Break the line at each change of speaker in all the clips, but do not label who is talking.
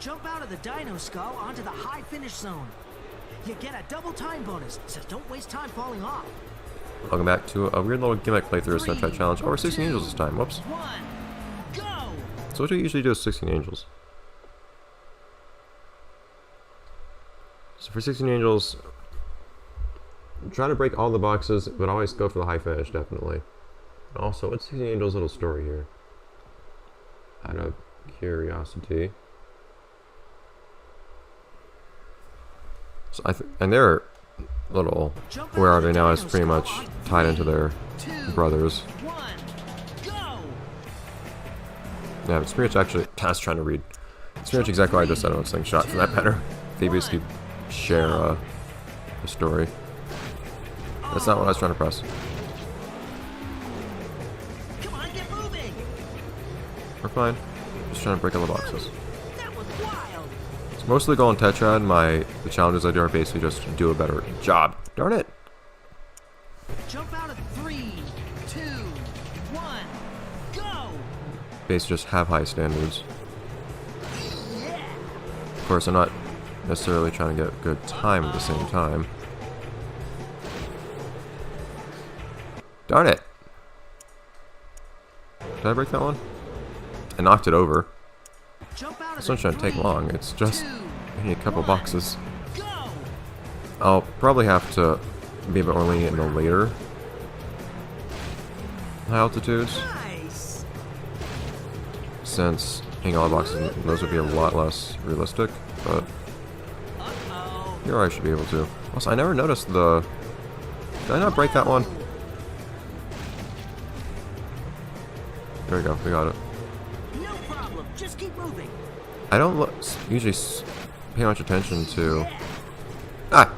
Jump out of the dino skull onto the high finish zone. You get a double time bonus, so don't waste time falling off.
Welcome back to a weird little gimmick playthrough of Stunt Challenge. Oh, we're 16 angels this time. Whoops.
Go!
So what do you usually do with 16 angels? So for 16 angels, try to break all the boxes, but always go for the high finish, definitely. And also, what's 16 angels' little story here? Out of curiosity. So and their little where are they now is pretty much tied into their brothers. Yeah, but Spirit's actually, I was trying to read. Spirit's exactly what I just said on Sling Shot, for that matter. They basically share a story. That's not what I was trying to press.
Come on, get moving.
We're fine. Just trying to break all the boxes.
That was wild.
It's mostly goal in Tetrad. The challenges I do are basically just to do a better job. Darn it!
Jump out of 3, 2, 1, go!
Basically just have high standards.
Yeah.
Of course, I'm not necessarily trying to get good time at the same time. Darn it! Did I break that one? I knocked it over. This one's trying to take long. It's just I need a couple boxes. I'll probably have to be a bit more lenient in the later high altitudes, since hitting all the boxes, those would be a lot less realistic. But here I should be able to. Also, I never noticed the. Did I not break that one? There we go. We got it.
No problem. Just keep moving.
I don't usually pay much attention to. Ah!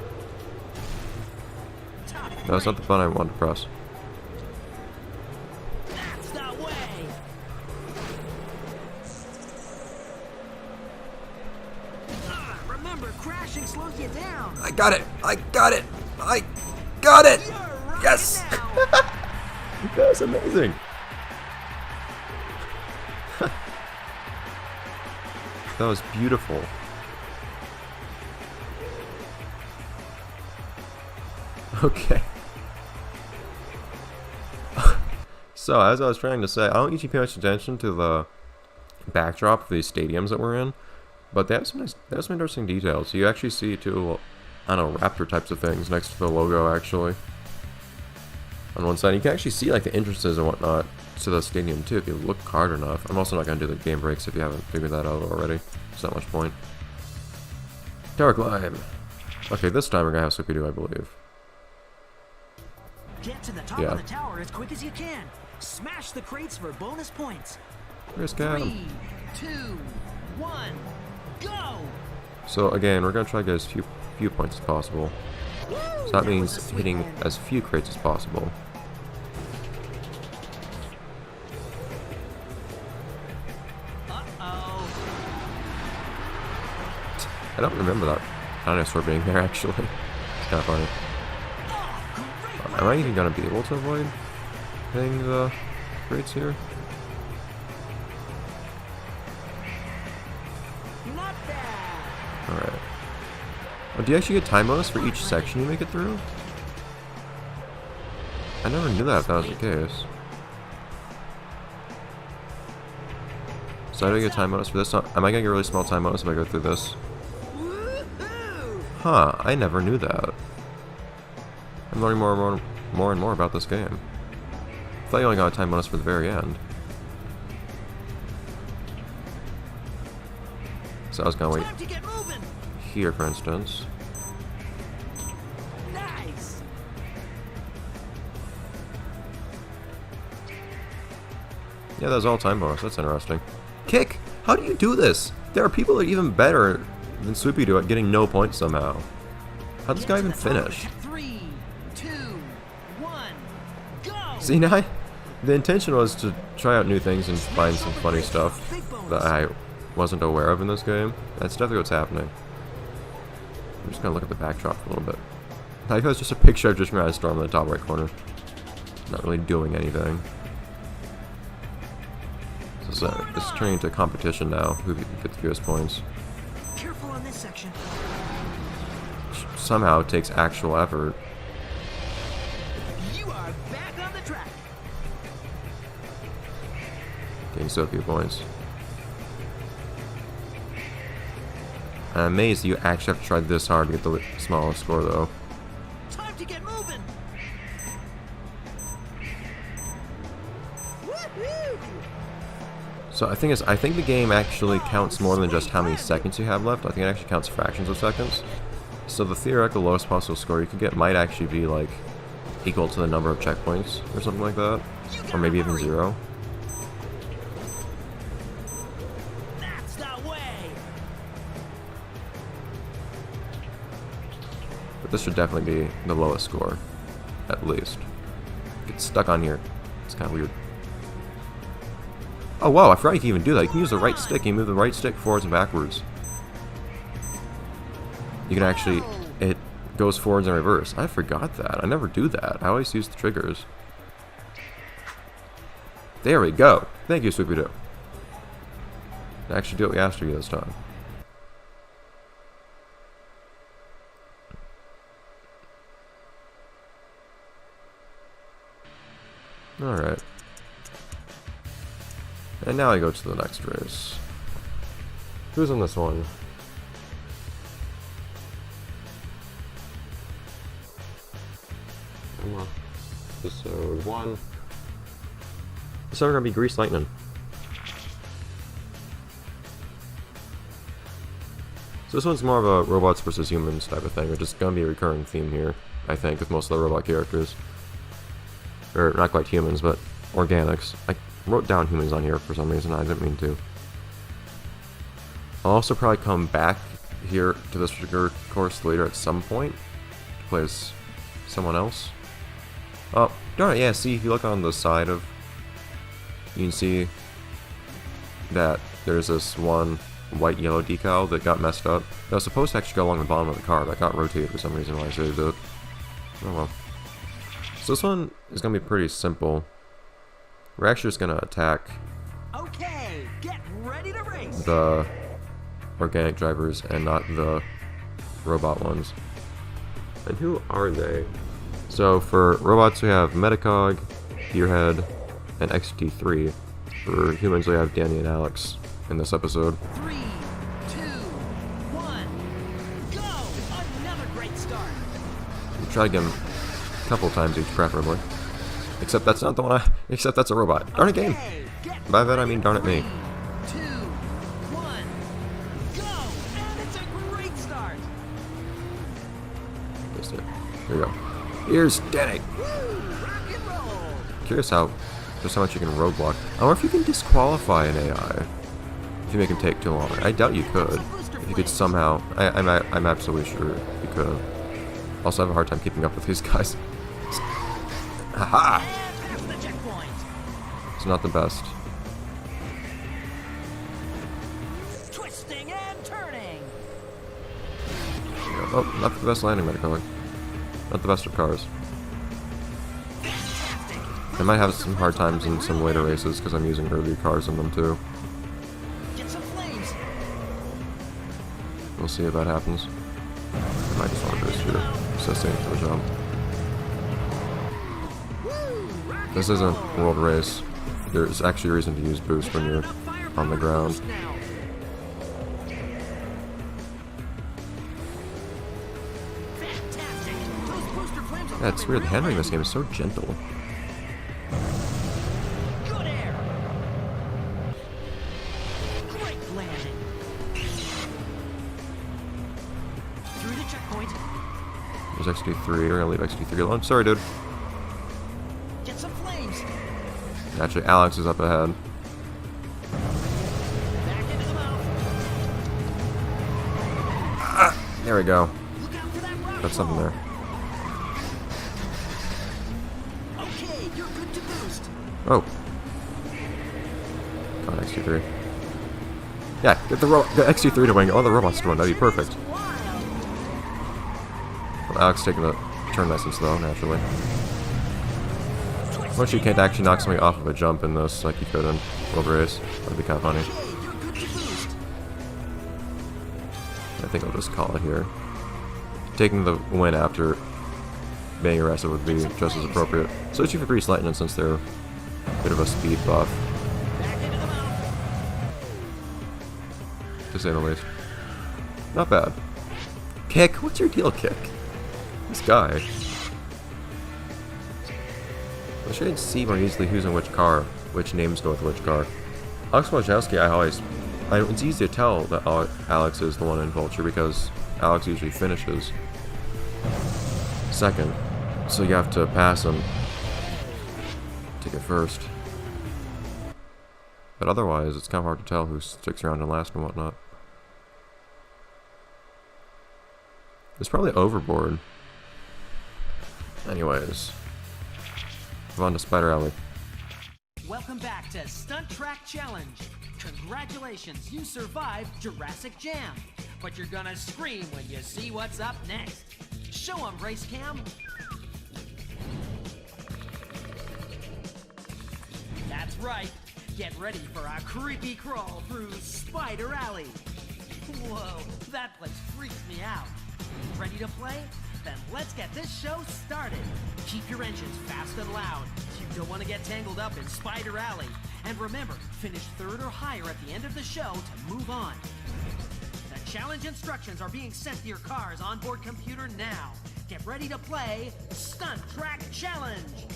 No, that's not the button I wanted to press.
That's the way. Remember, crashing slows you down.
I got it! I got it! I got it! Yes! That was amazing! That was beautiful. Okay. So, as I was trying to say, I don't usually pay much attention to the backdrop of these stadiums that we're in, but they have some interesting details. You actually see two, I don't know, raptor types of things next to the logo, actually. On one side, you can actually see like the entrances and whatnot to the stadium too if you look hard enough. I'm also not going to do the game breaks if you haven't figured that out already. There's not much point. Tower climb. Okay, this time we're going to have Scooby-Doo, I believe.
Get to the top of the tower as quick as you can. Smash the crates for bonus points.
Where's Cam?
3, 2, 1, go!
So again, we're going to try to get as few points as possible. So that means hitting as few crates as possible. I don't remember that dinosaur being there, actually. It's kind of funny. Am I even going to be able to avoid hitting the crates here? Alright. Oh, do you actually get time bonus for each section you make it through? I never knew that if that was the case. So I do get time bonus for this? Am I going to get a really small time bonus if I go through this? Huh, I never knew that. I'm learning more and more about this game. I thought you only got a time bonus for the very end. So I was gonna wait here, for instance.
Nice.
Yeah, that was all time bonus. That's interesting. Kick! How do you do this? There are people that are even better than Swoopy-Doo at getting no points somehow. How'd this guy even finish?
3, 2, 1, go!
See, now the intention was to try out new things and find some funny stuff that I wasn't aware of in this game. That's definitely what's happening. I'm just gonna look at the backdrop a little bit. I think it's just a picture of just Mad Storm in the top right corner. Not really doing anything. This is turning into a competition now. Who can get the fewest points?
careful on this section.
Somehow it takes actual effort.
You are back on the track.
Getting so few points. I'm amazed you actually have to try this hard to get the smallest score, though.
Time to get moving. Woohoo!
So I think the game actually counts more than just how many seconds you have left. I think it actually counts fractions of seconds. So the theoretical lowest possible score you could get might actually be like equal to the number of checkpoints or something like that, or maybe even 0.
That's the way.
But this should definitely be the lowest score, at least. Get stuck on here. It's kind of weird. Oh wow, I forgot you can even do that. You can use the right stick. You move the right stick forwards and backwards. You can actually, it goes forwards and reverse. I forgot that. I never do that. I always use the triggers. There we go. Thank you, Swoopy-Doo. Actually do what we asked you this time. Alright. And now I go to the next race. Who's in this one? Come on. Episode 1. This is gonna be Grease Lightning. So this one's more of a robots versus humans type of thing, which is gonna be a recurring theme here, I think, with most of the robot characters. Or not quite humans, but organics. I wrote down humans on here for some reason, I didn't mean to. I'll also probably come back here to this particular course later at some point to play as someone else. Oh, darn it, yeah, see, if you look on the side of, you can see that there's this one white-yellow decal that got messed up. That was supposed to actually go along the bottom of the car, but got rotated for some reason when I saved it. Oh well. So this one is going to be pretty simple. We're actually just going to attack
Okay, get ready to race.
the organic drivers and not the robot ones. And who are they? So for robots we have Metacog, Gearhead, and XT3. For humans we have Danny and Alex in this episode.
3, 2, 1, go! Another great start.
We try to get them a couple times each, preferably. Except that's not the one except that's a robot. Darn it, game!
Okay, get
By that I mean darn it me.
3, 2, 1, go! And it's a great start.
Missed it. Here we go. Here's Danny!
Woo! Rock and roll.
Curious just how much you can roadblock. I wonder if you can disqualify an AI if you make him take too long. I doubt you could. If you could somehow, I'm absolutely sure you could. Also, I have a hard time keeping up with these guys. Haha!
And there's the checkpoint.
It's not the best.
Twisting and turning.
Oh, not the best landing Metacog. Not the best of cars.
Fantastic.
I might have some hard times in some later races because I'm using earlier cars in them too.
Get some flames.
We'll see if that happens. I might just want to boost here. Assisting for the jump.
Woo! Rock and
This isn't
roll.
world race. There's actually a reason to use boost when you're on the ground.
Now. Fantastic. Those booster flames are
Yeah, it's
coming
weird.
real
Handling
quick.
this game is so gentle.
Good air. Great landing. Through the checkpoint.
There's XD3. We're gonna leave XD3 alone. Sorry, dude.
Get some flames.
Actually, Alex is up ahead.
Back into the mouth.
There we go.
Look out for that rock
That's something
wall.
there.
Okay, you're good to boost.
Oh. Come on, XD3. Yeah, get the XD3 to wing. Oh, the robots to run. That'd be perfect.
Wild.
Well, Alex taking the turn nice and slow, naturally. Once you can't actually knock somebody off of a jump in this, like you could in World Race. That'd be kind of funny.
Okay, you're good to boost.
I think I'll just call it here. Taking the win after being arrested would be just as appropriate. Especially for Grease Lightning since they're a bit of a speed buff. To say the least. Not bad. Kick? What's your deal, Kick? This guy. I should see more easily who's in which car, which names go with which car. Alex Wojciechowski, it's easy to tell that Alex is the one in Vulture because Alex usually finishes second, so you have to pass him to get first. But otherwise, it's kind of hard to tell who sticks around and last and whatnot. It's probably Overboard. Anyways, move on to Spider Alley.
Welcome back to Stunt Track Challenge. Congratulations, you survived Jurassic Jam. But you're gonna scream when you see what's up next. Show 'em, Race Cam. That's right. Get ready for a creepy crawl through Spider Alley. Whoa, that place freaks me out. Ready to play? Then let's get this show started. Keep your engines fast and loud. You don't want to get tangled up in Spider Alley. And remember, finish third or higher at the end of the show to move on. The challenge instructions are being sent to your car's onboard computer now. Get ready to play Stunt Track Challenge.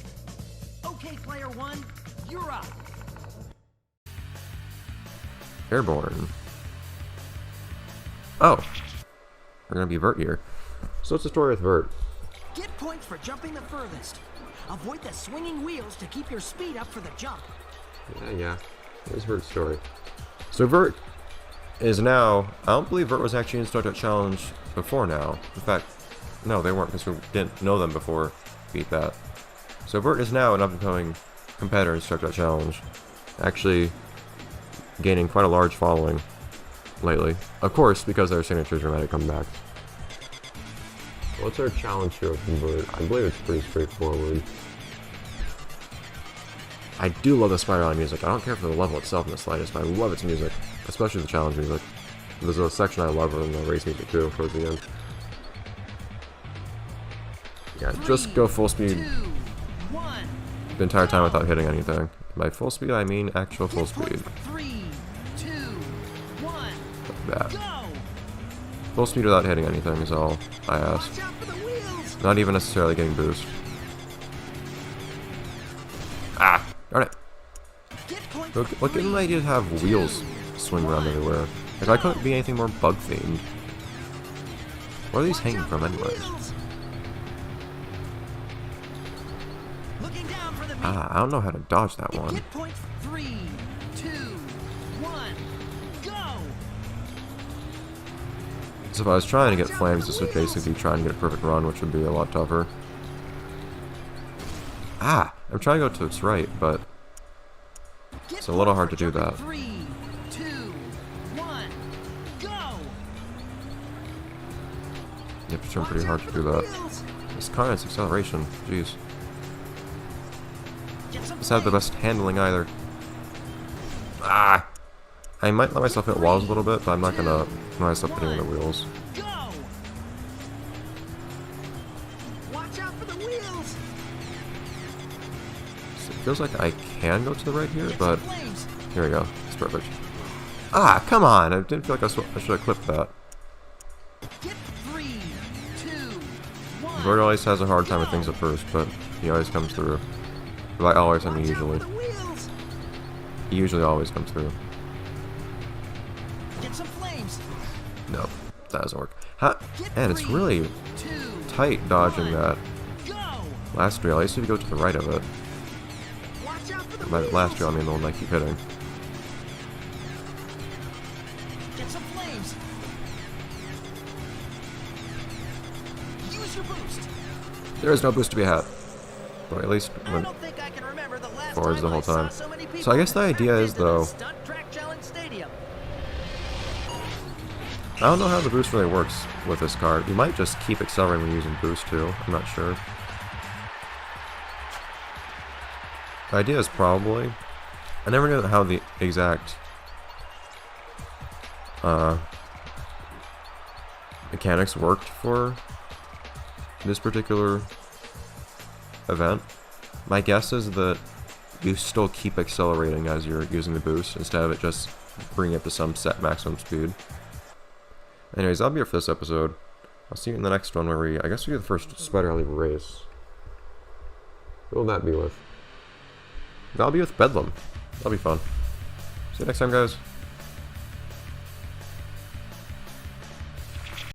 Okay, player one, you're up.
Airborne. Oh. We're gonna be Vert here. So what's the story with Vert?
Get points for jumping the furthest. Avoid the swinging wheels to keep your speed up for the jump.
Yeah. Here's Vert's story. So Vert is now... I don't believe Vert was actually in Stunt Track Challenge before now. In fact, no, they weren't because we didn't know them before Beat That. So Vert is now an up-and-coming competitor in Stunt Track Challenge. Actually gaining quite a large following lately. Of course, because their signatures are ready to come back. What's our challenge here with Vert? I believe it's pretty straightforward. I do love the Spider Alley music. I don't care for the level itself in the slightest, but I love its music. Especially the challenge music. There's a section I love in the race music too, towards the end. Yeah, just go full speed the entire time without hitting anything. By full speed, I mean actual full speed.
3, 2, 1,
Like that.
go!
Full speed without hitting anything is all I ask.
Watch out for the wheels!
Not even necessarily getting boost. Ah! Darn it!
Get points
Look
for
at the
3,
idea to have wheels swing around everywhere. If I couldn't be anything more bug themed. Where are these hanging from anyways?
Looking down for the
Ah, I don't know how to dodge that one.
Get points. 3, 2, 1, go!
So if I was trying to get flames, this would basically be trying to get a perfect run, which would be a lot tougher. Ah! I'm trying to go to its right, but it's a little hard to do that.
3, 2, 1, go!
You have to turn pretty hard to do that. This car has acceleration. Jeez. Doesn't have the best handling either. Ah! I might let myself hit walls a little bit, but I'm not gonna let myself hitting the wheels.
Go! Watch out for the wheels!
So it feels like I can go to the right here, but here we go. It's perfect. Ah, come on! I didn't feel like I should have clipped that.
Get 3, 2, 1.
Vert always has a hard time with things at first, but he always comes through. By always, I mean usually. He usually always comes through.
Get some flames.
No, that doesn't work. Man, it's really tight dodging that last rail. I used to go to the right of it. By the last rail, I mean the one I keep hitting.
Get some flames. Use your boost.
There is no boost to be had. Or at least
I
when
don't think I can remember the last
forwards the
time
whole
I saw
time.
so many people
So I guess the idea is,
packed into the
though,
Stunt Track Challenge Stadium.
I don't know how the boost really works with this car. You might just keep accelerating when using boost too. I'm not sure. The idea is probably... I never knew how the exact mechanics worked for this particular event. My guess is that you still keep accelerating as you're using the boost instead of it just bringing it to some set maximum speed. Anyways, that'll be it for this episode. I'll see you in the next one where I guess we get the first Spider Alley race. Who will that be with? That'll be with Bedlam. That'll be fun. See you next time, guys.